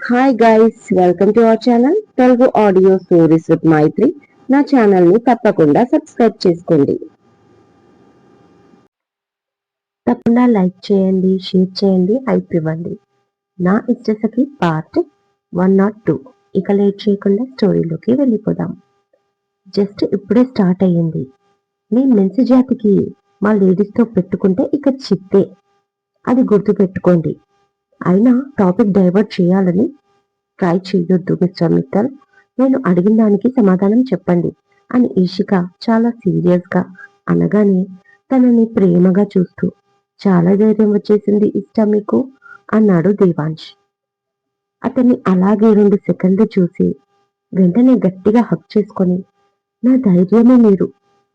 Hi guys, welcome to our channel Telugu audio stories with Maithri. నా channel ని తప్పకుండా subscribe చేసుకోండి. తప్పకుండా లైక్ చేయండి, షేర్ చేయండి, హైప్ ఇవ్వండి. నా ఇష్టసఖి పార్ట్ 102. ఇక లేట్ చేయకుండా స్టోరీలోకి వెళ్ళిపోదాం. జస్ట్ ఇప్పుడే స్టార్ట్ అయ్యింది. మీ మెన్స్ జాతికి మా లేడీస్తో పెట్టుకుంటే ఇక చిత్తే. అది గుర్తు పెట్టుకోండి. అయినా టాపిక్ డైవర్ట్ చేయాలని ట్రై చేయొద్దు మిస్టర్ మిత్తల్. నేను అడిగిన దానికి సమాధానం చెప్పండి అని ఈషిక చాలా సీరియస్ గా అనగానే తనని ప్రేమగా చూస్తూ చాలా ధైర్యం వచ్చేసింది ఇష్టం మీకు అన్నాడు దేవాంశ్. అతన్ని అలాగే 2 సెకండ్లు చూసి వెంటనే గట్టిగా హక్ చేసుకొని నా ధైర్యమే మీరు.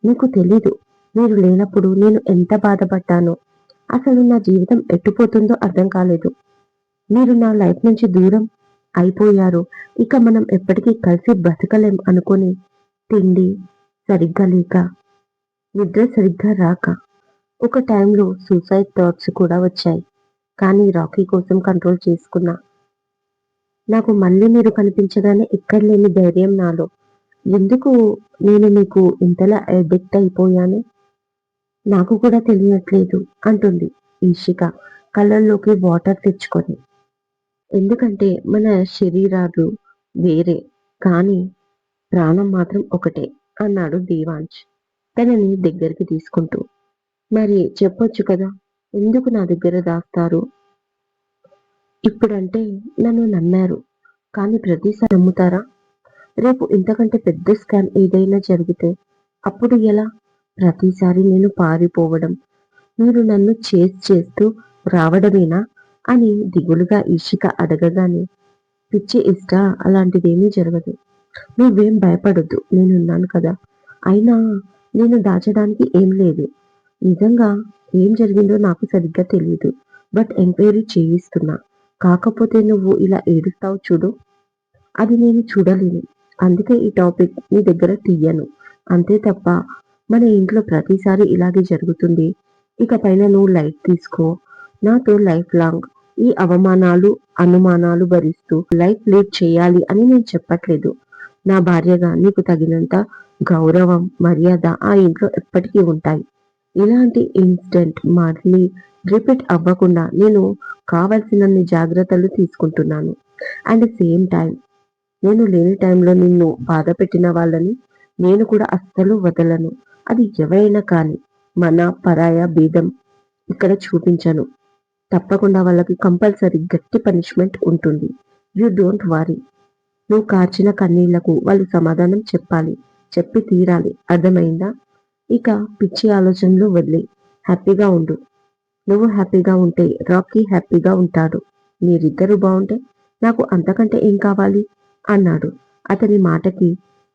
మీకు తెలీదు మీరు లేనప్పుడు నేను ఎంత బాధపడ్డానో. అసలు నా జీవితం ఎట్టుపోతుందో అర్థం కాలేదు. మీరు నా లైఫ్ నుంచి దూరం అయిపోయారు. ఇక మనం ఎప్పటికీ కలిసి బ్రతకలేం అనుకుని తిండి సరిగ్గా లేక, నిద్ర సరిగ్గా రాక, ఒక టైంలో సూసైడ్ థాట్స్ కూడా వచ్చాయి. కానీ రాకీ కోసం కంట్రోల్ చేసుకున్నా. నాకు మళ్ళీ మీరు కనిపించగానే ఎక్కడలేని ధైర్యం నాలో. ఎందుకు నేను మీకు ఇంతలా అడిక్ట్ అయిపోయాను నాకు కూడా తెలియట్లేదు అంటుంది ఈషిక కళ్ళల్లోకి వాటర్ తెచ్చుకొని. ఎందుకంటే మన శరీరాలు వేరే కానీ ప్రాణం మాత్రం ఒకటే అన్నాడు దేవాంశ్ తనని దగ్గరికి తీసుకుంటూ. మరి చెప్పొచ్చు కదా, ఎందుకు నా దగ్గర దాస్తారు? ఇప్పుడంటే నన్ను నమ్మారు, కానీ ప్రతిసారి నమ్ముతారా? రేపు ఇంతకంటే పెద్ద స్కామ్ ఏదైనా జరిగితే అప్పుడు ఎలా? ప్రతిసారి నేను పారిపోవడం, మీరు నన్ను చేస్తూ రావడమేనా అని దిగులుగా ఈషిక అడగగానే, పిచ్చి ఇష్ట, అలాంటిదేమీ జరగదు. నువ్వేం భయపడొద్దు, నేనున్నాను కదా. అయినా నేను దాచడానికి ఏం లేదు. నిజంగా ఏం జరిగిందో నాకు సరిగ్గా తెలియదు. బట్ ఎంక్వైరీ చేయిస్తున్నా. కాకపోతే నువ్వు ఇలా ఏడుస్తావు చూడు, అది నేను చూడలేను. అందుకే ఈ టాపిక్ నీ దగ్గర తీయను. అంతే తప్ప మన ఇంట్లో ప్రతిసారి ఇలాగే జరుగుతుంది. ఇక పైన నువ్వు లైట్ తీసుకో. నాతో లైఫ్ లాంగ్ ఈ అవమానాలు అనుమానాలు భరిస్తూ లైఫ్ లీడ్ చేయాలి అని నేను చెప్పట్లేదు. నా భార్యగా నీకు తగినంత గౌరవం మర్యాద ఆ ఇంట్లో ఎప్పటికీ ఉంటాయి. ఇలాంటి ఇన్సిడెంట్ మళ్ళీ రిపీట్ అవ్వకుండా నేను కావలసినన్ని జాగ్రత్తలు తీసుకుంటున్నాను. అండ్ సేమ్ టైం నేను లేని టైంలో నిన్ను బాధ పెట్టిన వాళ్ళని నేను కూడా అస్సలు వదలను. అది ఎవరైనా కానీ మన పరాయ భేదం ఇక్కడ చూపించను. తప్పకుండా వాళ్ళకి కంపల్సరీ గట్టి పనిష్మెంట్ ఉంటుంది. యూ డోంట్ వారీ. నువ్వు కార్చిన కన్నీళ్లకు వాళ్ళు సమాధానం చెప్పాలి, చెప్పి తీరాలి. అర్థమైందా? ఇక పిచ్చి ఆలోచనలు వదిలి హ్యాపీగా ఉండు. నువ్వు హ్యాపీగా ఉంటే రాకీ హ్యాపీగా ఉంటాడు. మీరిద్దరూ బాగుంటే నాకు అంతకంటే ఏం కావాలి అన్నాడు. అతని మాటకి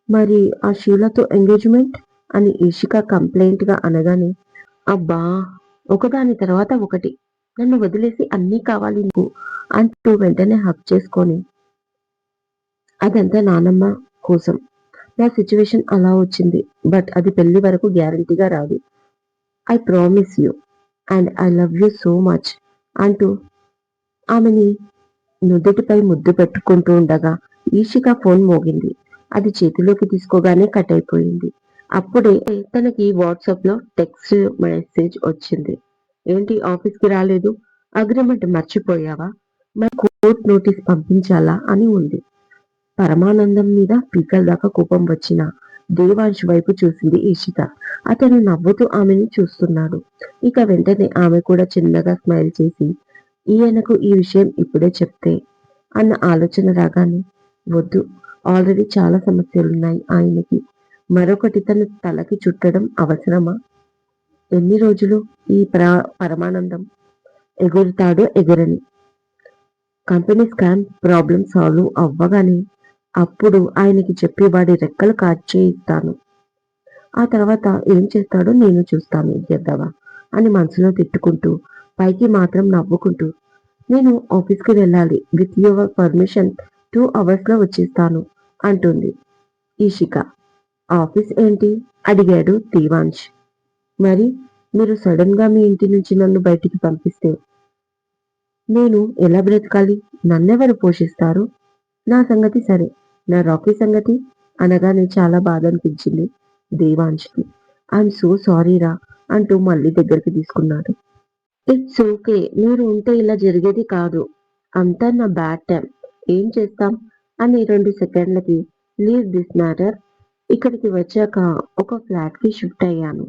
మరి ఆ షీలతో ఎంగేజ్మెంట్ అని ఈషిక కంప్లైంట్ గా అనగానే, అబ్బా, ఒకదాని తర్వాత ఒకటి, నన్ను వదిలేసి అన్నీ కావాలి నీకు అంటూ వెంటనే హక్ చేసుకొని, అదంతా నానమ్మ కోసం. నా సిచ్యువేషన్ అలా వచ్చింది. బట్ అది పెళ్లి వరకు గ్యారంటీగా రాదు. I promise you and I love you so much అంటూ ఆమెని నుదుటిపై ముద్దు పెట్టుకుంటూ ఉండగా ఈషిక ఫోన్ మోగింది. అది చేతిలోకి తీసుకోగానే కట్ అయిపోయింది. అప్పుడే తనకి వాట్సాప్ లో టెక్స్ట్ మెసేజ్ వచ్చింది. ఏంటి ఆఫీస్కి రాలేదు? అగ్రిమెంట్ మర్చిపోయావా? మరి కోర్ట్ నోటీస్ పంపించాలా అని ఉంది. పరమానందం మీద పీకల దాకా కోపం వచ్చిన దేవాంశ్ వైపు చూసింది ఈషిత. అతను నవ్వుతూ ఆమెని చూస్తున్నాడు. ఇక వెంటనే ఆమె కూడా చిన్నగా స్మైల్ చేసి, ఈయనకు ఈ విషయం ఇప్పుడే చెప్తే అన్న ఆలోచన రాగానే, వద్దు, ఆల్రెడీ చాలా సమస్యలున్నాయి ఆయనకి. మరొకటి తన తలకి చుట్టడం అవసరమా? ఎన్ని రోజులు ఈ పరమానందం ఎగురుతాడో ఎగురని. కంపెనీ స్కామ్ ప్రాబ్లం సాల్వ్ అవ్వగానే అప్పుడు ఆయనకి చెప్పి వాడి రెక్కలు కాచేయిస్తాను. ఆ తర్వాత ఏం చేస్తాడో నేను చూస్తాను ఎద్దవా అని మనసులో తిట్టుకుంటూ పైకి మాత్రం నవ్వుకుంటూ, నేను ఆఫీస్కి వెళ్ళాలి, విత్ యువర్ పర్మిషన్ 2 hours లో వచ్చేస్తాను అంటుంది ఈషిక. ఆఫీస్ ఏంటి అడిగాడు దేవాంశ్. మరి మీరు సడన్ గా మీ ఇంటి నుంచి నన్ను బయటికి పంపిస్తే నేను ఎలా బ్రతకాలి? నన్నెవరు పోషిస్తారు? నా సంగతి సరే. నా రాకీ సంగతి? అనగానే చాలా బాధ అనిపించింది దేవాంష్‌కి. ఐయామ్ సో సారీ రా! అంటూ మళ్ళీ దగ్గరికి తీసుకున్నాడు. It's okay. మీరు ఉంటే ఇలా జరిగేది కాదు. అంతా నా బ్యాడ్ టైమ్. ఏం చేస్తాం? అని 2 సెకండ్లకి లీవ్ దిస్ మ్యాటర్. ఇక్కడికి వచ్చాక ఒక ఫ్లాట్‌కి షిఫ్ట్ అయ్యాను.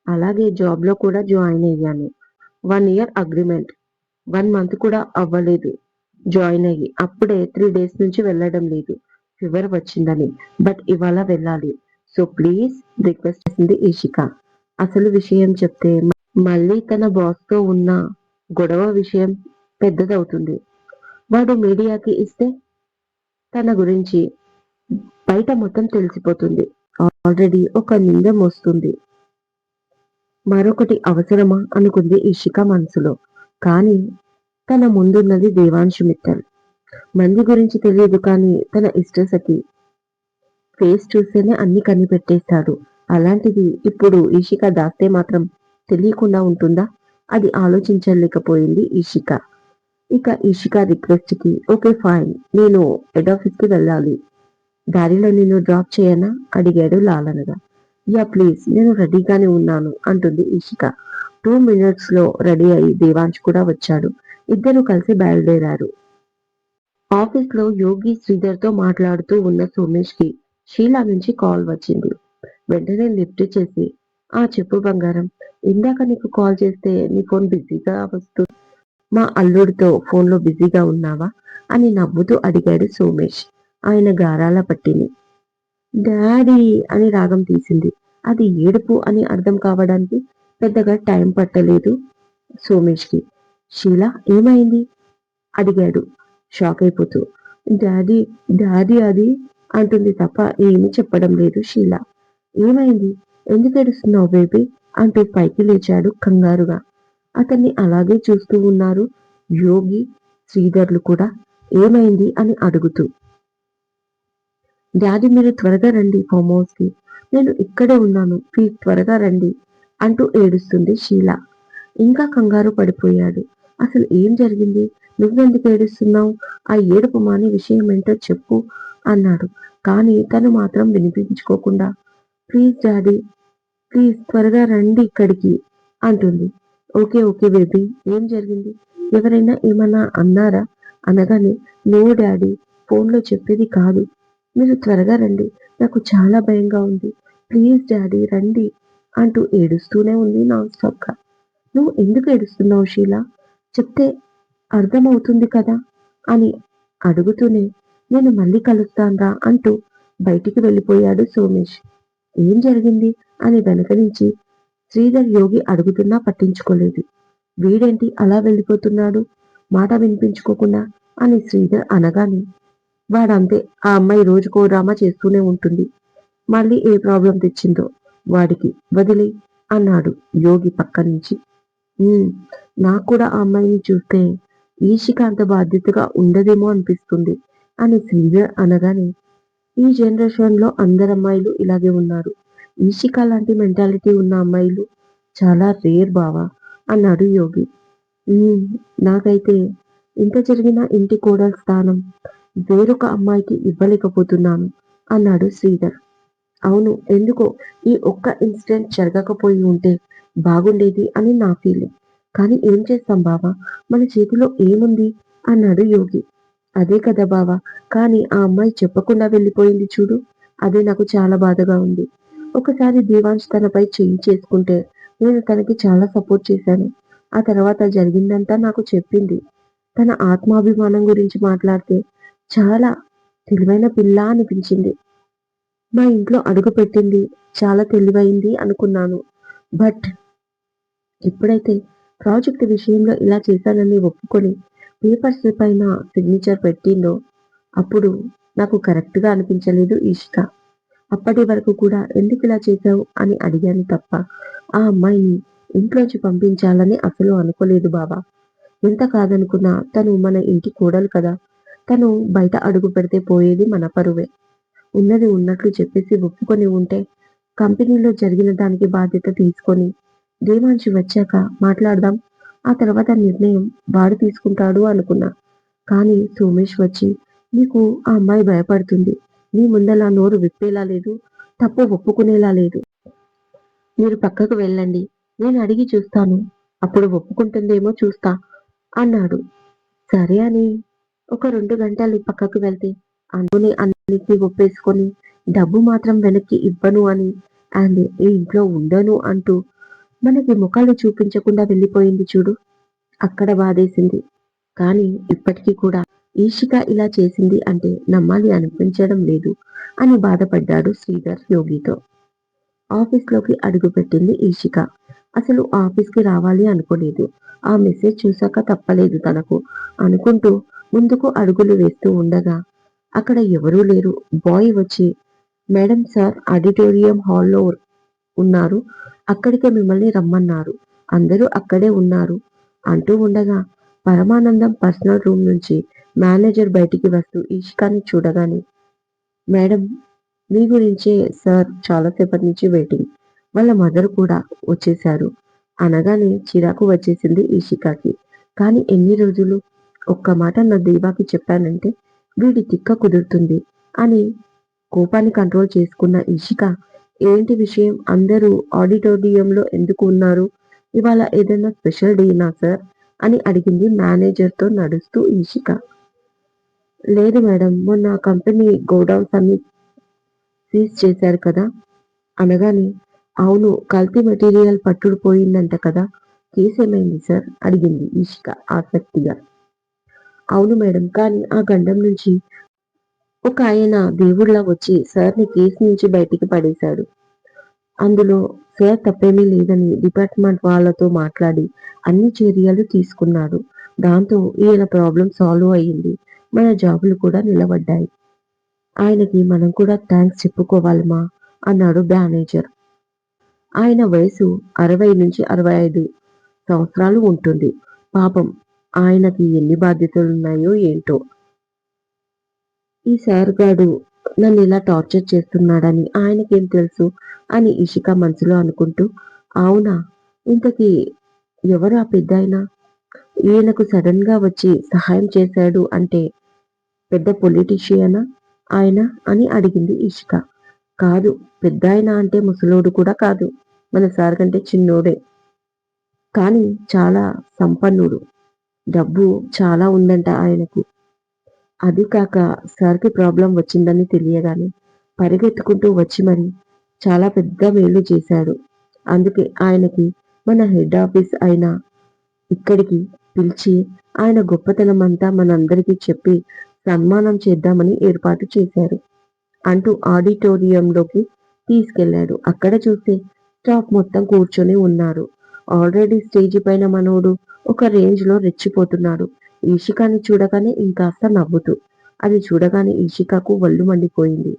అలాగే జాబ్‌లో కూడా జాయిన్ అయ్యాను. 1 ఇయర్ అగ్రీమెంట్. 1 మంత్ కూడా అవ్వలేదు జాయిన్ అయ్యి. అప్పుడే 3 డేస్ నుంచి వెళ్ళడం లేదు. ఫీవర్ వచ్చిందని. బట్ ఇవాళ వెళ్ళాలి. సో ప్లీజ్ రిక్వెస్ట్ చేసింది ఇషిక. అసలు విషయం చెప్తే మళ్ళీ తన బాస్‌తో ఉన్న గొడవ విషయం పెద్దదవుతుంది. వాడు మీడియాకి ఇస్తే తన గురించి బయట మొత్తం తెలిసిపోతుంది. ఆల్రెడీ ఒక నింద మోస్తుంది. మరొకటి అవసరమా అనుకుంది ఇషిక మనసులో. కానీ తన ముందున్నది దేవాంశు మిత్తల్. మంది గురించి తెలియదు కానీ తన ఇష్టసఖి ఫేస్ చూస్తేనే అన్ని కనిపెట్టేస్తాడు. అలాంటిది ఇప్పుడు ఇషిక దాస్తే మాత్రం తెలియకుండా ఉంటుందా? అది ఆలోచించలేకపోయింది ఇషిక. ఇక ఇషిక రిక్వెస్ట్ కి ఓకే ఫైన్. నేను హెడ్ ఆఫీస్ కి వెళ్ళాలి. దారిలో నిన్ను డ్రాప్ చేయనా? అడిగాడు లాలనగా. యా ప్లీజ్ నేను రెడీగానే ఉన్నాను అంటుంది ఇషిక. 2 మినిట్స్ లో రెడీ అయి దేవాంశ్ కూడా వచ్చాడు. ఇద్దరు కలిసి బయలుదేరారు. ఆఫీస్ లో యోగి శ్రీధర్ తో మాట్లాడుతూ ఉన్న సోమేష్ కి షీలా నుంచి కాల్ వచ్చింది. వెంటనే లిఫ్ట్ చేసి ఆ చెప్పు బంగారం. ఇందాక నీకు కాల్ చేస్తే నీ ఫోన్ బిజీగా వస్తూ మా అల్లుడితో ఫోన్లో బిజీగా ఉన్నావా? అని నవ్వుతూ అడిగాడు సోమేష్. ఆయన గారాల పట్టిని. డాడీ అని రాగం తీసింది. అది ఏడుపు అని అర్థం కావడానికి పెద్దగా టైం పట్టలేదు సోమేష్కి. షీలా ఏమైంది? అడిగాడు షాక్ అయిపోతూ. డాడీ డాడీ అది అంటుంది తప్ప ఏమీ చెప్పడం లేదు షీలా. ఏమైంది? ఎందుకు ఏడుస్తున్నావు బేబీ? అంటూ పైకి లేచాడు కంగారుగా. అతన్ని అలాగే చూస్తూ ఉన్నారు యోగి, శ్రీధర్లు కూడా. ఏమైంది అని అడుగుతూ. డాడీ మీరు త్వరగా రండి ఫామ్ హౌస్ కి. నేను ఇక్కడే ఉన్నాను. ప్లీజ్ త్వరగా రండి అంటూ ఏడుస్తుంది షీల. ఇంకా కంగారు పడిపోయాడు. అసలు ఏం జరిగింది? నువ్వెందుకు ఏడుస్తున్నావు? ఆ ఏడుపు మానే విషయం ఏంటో చెప్పు అన్నాడు. కానీ తను మాత్రం వినిపించుకోకుండా ప్లీజ్ డాడీ ప్లీజ్ త్వరగా రండి ఇక్కడికి అంటుంది. ఓకే ఓకే బేబీ ఏం జరిగింది? ఎవరైనా ఏమన్నా అన్నారా? అనగానే నో డాడీ ఫోన్లో చెప్పేది కాదు. మీరు త్వరగా రండి. నాకు చాలా భయంగా ఉంది. ప్లీజ్ డాడీ రండి అంటూ ఏడుస్తూనే ఉంది నాన్ స్టాప్‌గా. నువ్వు ఎందుకు ఏడుస్తున్నావు షీలా? చెప్తే అర్థమవుతుంది కదా! అని అడుగుతూనే నేను మళ్ళీ కలుస్తానురా అంటూ బయటికి వెళ్ళిపోయాడు సోమేష్. ఏం జరిగింది? అని వెనక నుంచి శ్రీధర్ యోగి అడుగుతున్నా పట్టించుకోలేదు. వీడేంటి అలా వెళ్ళిపోతున్నాడు? మాట వినిపించుకోకుండా అని శ్రీధర్ అనగానే వాడంతే. ఆ అమ్మాయి రోజుకో డ్రామా చేస్తూనే ఉంటుంది. మళ్ళీ ఏ ప్రాబ్లం తెచ్చిందో వాడికి వదిలేయ్ అన్నాడు యోగి పక్క నుంచి. "ఉమ్, నాకు కూడా ఆ అమ్మాయిని చూస్తే ఈషిక అంత బాధ్యతగా ఉండదేమో అనిపిస్తుంది అని శ్రీధర్ అనగానే ఈ జనరేషన్ లో అందరు అమ్మాయిలు ఇలాగే ఉన్నారు. ఈషిక లాంటి మెంటాలిటీ ఉన్న అమ్మాయిలు చాలా రేర్ బావా అన్నాడు యోగి. "ఉమ్, నాకైతే ఇంత జరిగిన ఇంటి కోడలు స్థానం వేరొక అమ్మాయికి ఇవ్వలేకపోతున్నాను అన్నాడు శ్రీధర్. అవును ఎందుకో ఈ ఒక్క ఇన్సిడెంట్ జరగకపోయి ఉంటే బాగుండేది అని నా ఫీలింగ్. కానీ ఏం చేస్తాం బావా? మన చేతిలో ఏముంది? అన్నాడు యోగి. అదే కదా బావా! కానీ ఆ అమ్మాయి చెప్పకుండా వెళ్ళిపోయింది చూడు. అదే నాకు చాలా బాధగా ఉంది. ఒకసారి దేవాంశ్ తనపై చెయ్యి చేసుకుంటే నేను తనకి చాలా సపోర్ట్ చేశాను. ఆ తర్వాత జరిగిందంతా నాకు చెప్పింది. తన ఆత్మాభిమానం గురించి మాట్లాడితే చాలా తెలివైన పిల్ల అనిపించింది. మా ఇంట్లో అడుగుపెట్టింది చాలా తెలివైంది అనుకున్నాను. బట్ ఎప్పుడైతే ప్రాజెక్ట్ విషయంలో ఇలా చేశానని ఒప్పుకొని పేపర్స్ పైన సిగ్నేచర్ పెట్టిందో అప్పుడు నాకు కరెక్ట్‌గా అనిపించలేదు ఈషిత. అప్పటి వరకు కూడా ఎందుకిలా చేశావు అని అడిగాను తప్ప ఆ అమ్మాయిని ఇంట్లోంచి పంపించాలని అసలు అనుకోలేదు బావ. ఎంత కాదనుకున్నా తను మన ఇంటి కోడలు కదా! తను బయట అడుగు పెడితే పోయేది మన పరువే. ఉన్నది ఉన్నట్లు చెప్పేసి ఒప్పుకొని ఉంటే కంపెనీలో జరిగిన దానికి బాధ్యత తీసుకొని దేవాంశ్ వచ్చాక మాట్లాడదాం ఆ తర్వాత నిర్ణయం వాడు తీసుకుంటాడు అనుకున్నా. కానీ సోమేష్ వచ్చి, "నీకు ఆ అమ్మాయి భయపడుతుంది. నీ ముందల నోరు విప్పేలా లేదు. తప్పు ఒప్పుకునేలా లేదు. మీరు పక్కకు వెళ్ళండి. నేను అడిగి చూస్తాను. అప్పుడు ఒప్పుకుంటుందేమో చూస్తా" అన్నాడు. సరే అని ఒక 2 గంటలు పక్కకు వెళ్తే అందులోనే అన్నిటిని ఒప్పేసుకొని డబ్బు మాత్రం వెనక్కి ఇవ్వను అని అండ్ ఈ ఇంట్లో ఉండను అంటూ మనకి ముఖాలు చూపించకుండా వెళ్ళిపోయింది చూడు. అక్కడ బాధేసింది. కానీ ఇప్పటికీ కూడా ఈషిక ఇలా చేసింది అంటే నమ్మాలి అనిపించడం లేదు అని బాధపడ్డాడు శ్రీధర్ యోగితో. ఆఫీస్‌లోకి అడుగుపెట్టింది ఈషిక. అసలు ఆఫీస్‌కి రావాలి అనుకోలేదు. ఆ మెసేజ్ చూసాక తప్పలేదు తనకు అనుకుంటూ ముందుకు అడుగులు వేస్తూ ఉండగా అక్కడ ఎవరూ లేరు. బాయ్ వచ్చి, "మేడం సార్ ఆడిటోరియం హాల్‌లో ఉన్నారు. అక్కడికే మిమ్మల్ని రమ్మన్నారు. అందరూ అక్కడే ఉన్నారు" అంటూ ఉండగా పరమానందం పర్సనల్ రూమ్ నుంచి మేనేజర్ బయటికి వస్తూ ఈషికాని చూడగానే, "మేడం మీ గురించే సార్ చాలా సేపటి నుంచి వెయిటింగ్. వాళ్ళ మదర్ కూడా వచ్చేశారు" అనగానే చిరాకు వచ్చేసింది ఈషికాకి. కానీ ఎన్ని రోజులు ఒక్క మాట నా దీవాకి చెప్పానంటే వీడి తిక్క కుదురుతుంది అని కోపాన్ని కంట్రోల్ చేసుకున్న ఈషిక, "ఏంటి విషయం? అందరూ ఆడిటోరియంలో ఎందుకు ఉన్నారు? ఇవాళ ఏదైనా స్పెషల్ డేనా సార్" అని అడిగింది మేనేజర్‌తో నడుస్తూ ఈషిక. "లేదు మేడం, మొన్న కంపెనీ గోడౌన్స్ అన్నీ సీజ్ చేశారు కదా" అనగానే, "అవును, కల్తీ మెటీరియల్ పట్టుకుపోయిందంట కదా! కేసేమైంది సార్" అడిగింది ఈషిక ఆసక్తిగా. "అవును మేడం, కానీ ఆ గండం నుంచి ఒకాయన దేవుడిలా వచ్చి సార్‌ని కేసు నుంచి బయటికి పడేశాడు. అందులో సార్ తప్పేమీ లేదని డిపార్ట్‌మెంట్ వాళ్ళతో మాట్లాడి అన్ని చర్యలు తీసుకున్నాడు. దాంతో ఈయన ప్రాబ్లమ్ సాల్వ్ అయింది. మన జాబులు కూడా నిలబడ్డాయి. ఆయనకి మనం కూడా థాంక్స్ చెప్పుకోవాలిమా" అన్నాడు మేనేజర్. ఆయన వయసు 60-65 సంవత్సరాలు ఉంటుంది. పాపం ఆయనకి ఎన్ని బాధ్యతలున్నాయో ఏంటో! ఈ సార్ గాడు నన్నిలా టార్చర్ చేస్తున్నాడని ఆయనకేం తెలుసు అని ఇషిక మనసులో అనుకుంటూ, అవునా, ఇంతకీ ఎవరు ఆ పెద్దాయన? ఈయనకు సడన్ గా వచ్చి సహాయం చేశాడు అంటే పెద్ద పొలిటీషియనా ఆయన అని అడిగింది ఇషిక. కాదు, పెద్దాయన అంటే ముసలోడు కూడా కాదు. మన సార్ కంటే చిన్నోడే. కానీ చాలా సంపన్నుడు. డబ్బు చాలా ఉందంట ఆయనకు. అది కాక సార్‌కి ప్రాబ్లమ్ వచ్చిందని తెలియగానే పరిగెత్తుకుంటూ వచ్చి మరి చాలా పెద్ద మేలు చేశాడు. అందుకే ఆయనకి మన హెడ్ ఆఫీస్ అయిన ఇక్కడికి పిలిచి ఆయన గొప్పతనమంతా మనందరికీ చెప్పి సన్మానం చేద్దామని ఏర్పాటు చేశారు" అంటూ ఆడిటోరియంలోకి తీసుకెళ్ళాడు. అక్కడ చూస్తే స్టాఫ్ మొత్తం కూర్చొని ఉన్నారు. ఆల్రెడీ స్టేజి పైన మనోడు ఒక రేంజ్‌లో రెచ్చిపోతున్నాడు. ఈషికని చూడగానే ఇంకాస్త నవ్వుతూ. అది చూడగానే ఈషికకు వళ్ళు మండిపోయింది.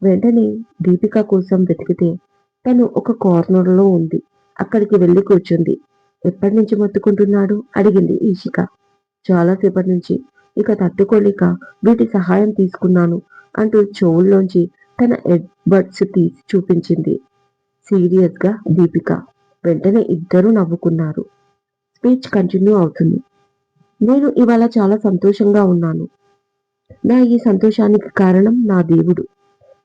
వెంటనే దీపిక కోసం వెతికితే తను ఒక కార్నర్‌లో ఉంది. అక్కడికి వెళ్లి కూర్చుంది. "ఎప్పటినుంచి మొత్తుకుంటున్నాడు?" అడిగింది ఈషిక. "చాలా సేపటి నుంచి. ఇక తట్టుకోలేక వీటి సహాయం తీసుకున్నాను" అంటూ చెవుల్లోంచి తన ఎడ్ బడ్స్ తీసి చూపించింది సీరియస్‌గా దీపిక. వెంటనే ఇద్దరూ నవ్వుకున్నారు. స్పీచ్ కంటిన్యూ అవుతుంది. "నేను ఇవాళ చాలా సంతోషంగా ఉన్నాను. నా ఈ సంతోషానికి కారణం నా దేవుడు.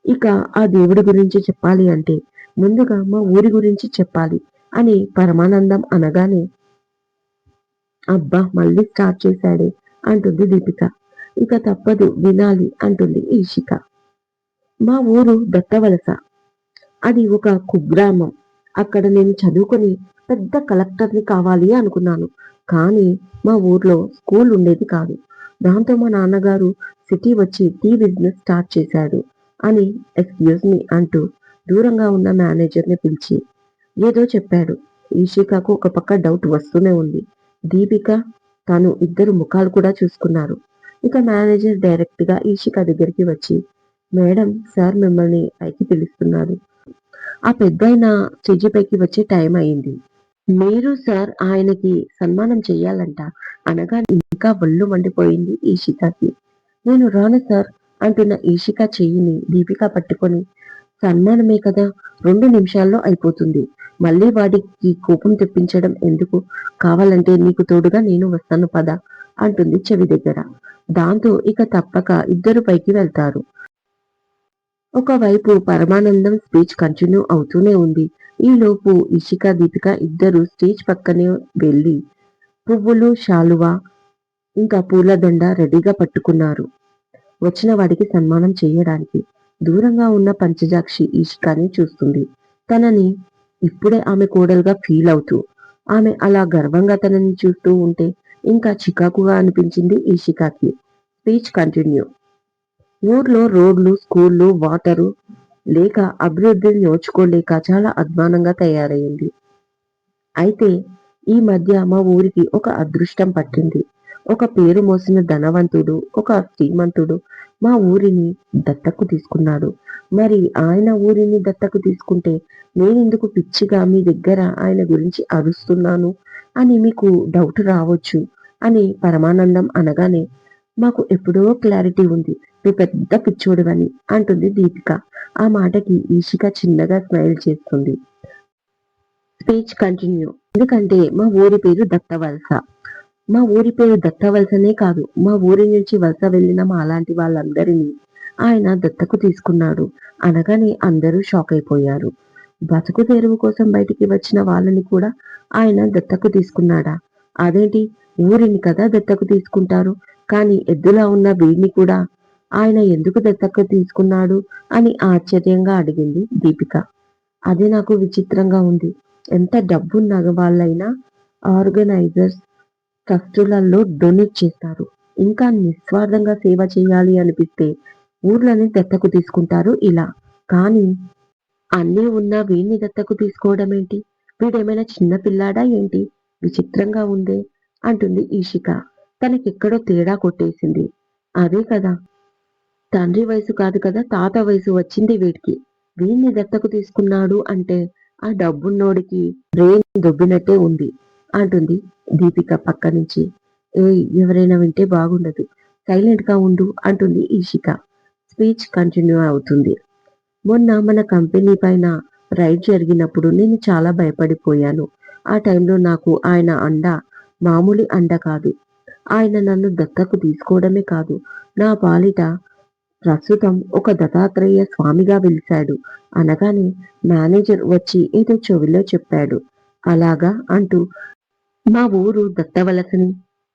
ఇక ఆ దేవుడి గురించి చెప్పాలి అంటే ముందుగా మా ఊరి గురించి చెప్పాలి" అని పరమానందం అనగానే, "అబ్బా! మళ్ళీ స్టార్ట్ చేశాడే" అంటుంది దీపిక. "ఇక తప్పదు వినాలి" అంటుంది ఈషిక. "మా ఊరు దత్తవలస. అది ఒక కుగ్రామం. అక్కడ నేను చదువుకొని పెద్ద కలెక్టర్‌ని కావాలి అనుకున్నాను. కానీ మా ఊర్లో స్కూల్ ఉండేది కాదు. దాంతో మా నాన్నగారు సిటీ వచ్చి టీ బిజినెస్ స్టార్ట్ చేశాడు" అని ఎక్స్‌క్యూజ్ మీ అంటూ దూరంగా ఉన్న మేనేజర్‌ని పిలిచి ఏదో చెప్పాడు. ఈషికకు ఒక పక్క డౌట్ వస్తూనే ఉంది. దీపిక, తను ఇద్దరు ముఖాలు కూడా చూసుకున్నారు. ఇక మేనేజర్ డైరెక్ట్‌గా ఈషిక దగ్గరికి వచ్చి, "మేడం, సార్ మిమ్మల్ని పైకి పిలుస్తున్నారు. ఆ పెద్దాయన స్టేజి పైకి వచ్చే టైం అయింది. మీరు సార్ ఆయనకి సన్మానం చెయ్యాలంట" అనగానే ఇంకా ఒళ్ళు మండిపోయింది ఈషికకి. "నేను రాను సార్" అంటున్న ఈషిక చెయ్యిని దీపిక పట్టుకొని, "సన్మానమే కదా, 2 నిమిషాల్లో అయిపోతుంది. మళ్ళీ వాడికి కోపం తెప్పించడం ఎందుకు? కావాలంటే నీకు తోడుగా నేను వస్తాను పద అంటుంది చెవి దగ్గర. దాంతో ఇక తప్పక ఇద్దరు పైకి వెళ్తారు. ఒకవైపు పరమానందం స్పీచ్ కంటిన్యూ అవుతూనే ఉంది. ఈలోపు ఇషిక, దీపిక ఇద్దరు స్టేజ్ పక్కనే వెళ్లి పువ్వులు, శాలువా ఇంకా పూలదండ రెడీగా పట్టుకున్నారు వచ్చిన వాడికి సన్మానం చేయడానికి. దూరంగా ఉన్న పంచజాక్షి ఈషికాని చూస్తుంది. తనని ఇప్పుడే ఆమె కోడలుగా ఫీల్ అవుతూ, ఆమె అలా గర్వంగా తనని చూస్తూ ఉంటే ఇంకా చికాకుగా అనిపించింది ఈషికాకి. Speech continue. ఊర్లో రోడ్లు, స్కూళ్ళు, వాటరు లేక అభివృద్ధిని నోచుకోలేక చాలా అధ్వానంగా తయారైంది. అయితే ఈ మధ్య మా ఊరికి ఒక అదృష్టం పట్టింది. ఒక పేరు మోసిన ధనవంతుడు, ఒక శ్రీమంతుడు మా ఊరిని దత్తకు తీసుకున్నాడు. మరి ఆయన ఊరిని దత్తకు తీసుకుంటే నేనెందుకు పిచ్చిగా మీ దగ్గర ఆయన గురించి అరుస్తున్నాను అని మీకు డౌట్ రావచ్చు అని పరమానందం అనగానే, మాకు ఎప్పుడో క్లారిటీ ఉంది. నువ్వు పెద్ద పిచ్చోడివని అంటుంది దీపిక. ఆ మాటకి ఈషిక చిన్నగా స్మైల్ చేస్తుంది. Speech continue. ఎందుకంటే మా ఊరి పేరు దత్తవలస. మా ఊరి పేరు దత్తవలసనే కాదు, మా ఊరి నుంచి వలస వెళ్ళిన మా అలాంటి వాళ్ళందరినీ ఆయన దత్తకు తీసుకున్నాడు అనగానే అందరూ షాక్ అయిపోయారు. బతుకు తెరువు కోసం బయటికి వచ్చిన వాళ్ళని కూడా ఆయన దత్తకు తీసుకున్నాడా? అదేంటి, ఊరిని కదా దత్తకు తీసుకుంటారు, కానీ ఎద్దులా ఉన్న వీడిని కూడా ఆయన ఎందుకు దత్తకు తీసుకున్నాడు అని ఆశ్చర్యంగా అడిగింది దీపిక. అది నాకు విచిత్రంగా ఉంది. ఎంత డబ్బున్న వాళ్ళైనా ఆర్గనైజర్స్ ట్రస్టులలో డొనేట్ చేస్తారు. ఇంకా నిస్వార్థంగా సేవ చేయాలి అనిపిస్తే ఊర్లని దత్తకు తీసుకుంటారు ఇలా. కానీ అన్నీ ఉన్న వీణ్ణి దత్తకు తీసుకోవడం ఏంటి? వీడేమైనా చిన్న పిల్లాడా ఏంటి? విచిత్రంగా ఉందే అంటుంది ఈషిక. తనకెక్కడో తేడా కొట్టేసింది. అదే కదా, తండ్రి వయసు కాదు కదా, తాత వయసు వచ్చింది వీడికి. వీణ్ణి దత్తకు తీసుకున్నాడు అంటే ఆ డబ్బున్నోడికి బ్రెయిన్ దొబ్బినట్టే ఉంది అంటుంది దీపిక పక్క నుంచి. ఏయ్, ఎవరైనా వింటే బాగుండదు, సైలెంట్ గా ఉండు అంటుంది ఈషిక. స్పీచ్ కంటిన్యూ అవుతుంది. మొన్న మన కంపెనీ పైన రైడ్ జరిగినప్పుడు నేను చాలా భయపడిపోయాను. ఆ టైంలో నాకు ఆయన అండ మామూలు అండ కాదు. ఆయన నన్ను దత్తకు తీసుకోవడమే కాదు, నా పాలిట ప్రస్తుతం ఒక దత్తాత్రేయ స్వామిగా వెలిశాడు అనగానే మేనేజర్ వచ్చి ఏదో చెవిలో చెప్పాడు. అలాగా అంటూ మా ఊరు దత్తవలసని,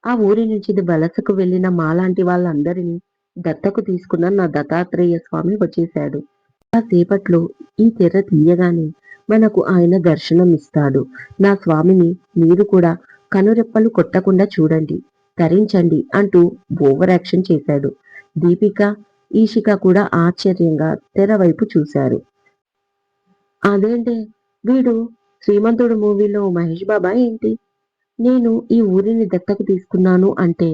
ఆ ఊరి నుంచి వలసకు వెళ్ళిన మాలాంటి వాళ్ళందరినీ దత్తకు తీసుకున్న నా దత్తాత్రేయ స్వామి వచ్చేశాడు. కాసేపట్లో ఈ తెర తీయగానే మనకు ఆయన దర్శనం ఇస్తాడు. నా స్వామిని మీరు కూడా కనురెప్పలు కొట్టకుండా చూడండి, తరించండి అంటూ ఓవర్ యాక్షన్ చేశాడు. దీపిక, ఈషిక కూడా ఆశ్చర్యంగా తెర వైపు చూశారు. అదేంటే, వీడు శ్రీమంతుడు మూవీలో మహేష్ బాబా ఏంటి? నేను ఈ ఊరిని దత్తకు తీసుకున్నాను అంటే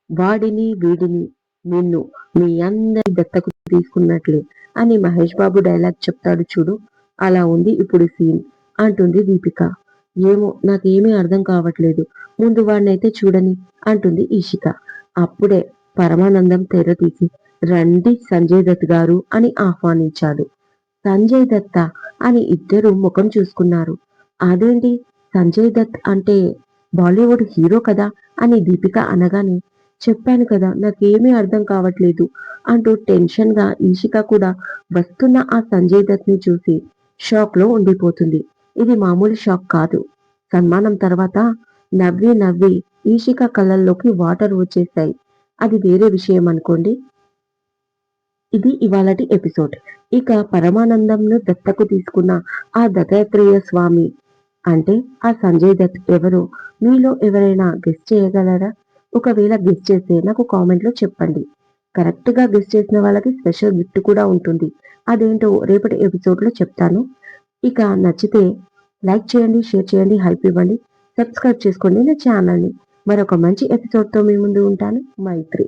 వాడిని, వీడిని, నిన్ను, మీ అందరి దత్తకు తీసుకున్నట్లే అని మహేష్ బాబు డైలాగ్ చెప్తాడు చూడు, అలా ఉంది ఇప్పుడు సీన్ అంటుంది దీపిక. ఏమో, నాకేమీ అర్థం కావట్లేదు, ముందు వాడినైతే చూడని అంటుంది ఈషిక. అప్పుడే పరమానందం తెర తీసి రండి సంజయ్ దత్ గారు అని ఆహ్వానించాడు. సంజయ్ దత్త అని ఇద్దరు ముఖం చూసుకున్నారు. అదేంటి, సంజయ్ దత్ అంటే బాలీవుడ్ హీరో కదా అని దీపిక అనగానే, చెప్పాను కదా నాకేమీ అర్థం కావట్లేదు అంటూ టెన్షన్ గా ఈషిక కూడా వస్తున్న ఆ సంజయ్ దత్ ని చూసి షాక్ లో ఉండిపోతుంది. ఇది మామూలు షాక్ కాదు. సన్మానం తర్వాత నవ్వి నవ్వి ఈషిక కళ్ళల్లోకి వాటర్ వచ్చేశాయి. అది వేరే విషయం అనుకోండి. ఇది ఇవాళటి ఎపిసోడ్. ఇక పరమానందంను దత్తకు తీసుకున్న ఆ దత్తాత్రేయ స్వామి అంటే ఆ సంజయ్ దత్ ఎవరో మీలో ఎవరైనా గెస్ట్ చేయగలరా? ఒకవేళ గెస్ట్ చేస్తే నాకు కామెంట్ లో చెప్పండి. కరెక్ట్ గా గెస్ట్ చేసిన వాళ్ళకి స్పెషల్ గిఫ్ట్ కూడా ఉంటుంది. అదేంటో రేపటి ఎపిసోడ్ లో చెప్తాను. ఇక నచ్చితే లైక్ చేయండి, షేర్ చేయండి, హైప్ ఇవ్వండి, సబ్స్క్రైబ్ చేసుకోండి నా ఛానల్ ని. మరొక మంచి ఎపిసోడ్ తో మీ ముందు ఉంటాను. మైత్రి.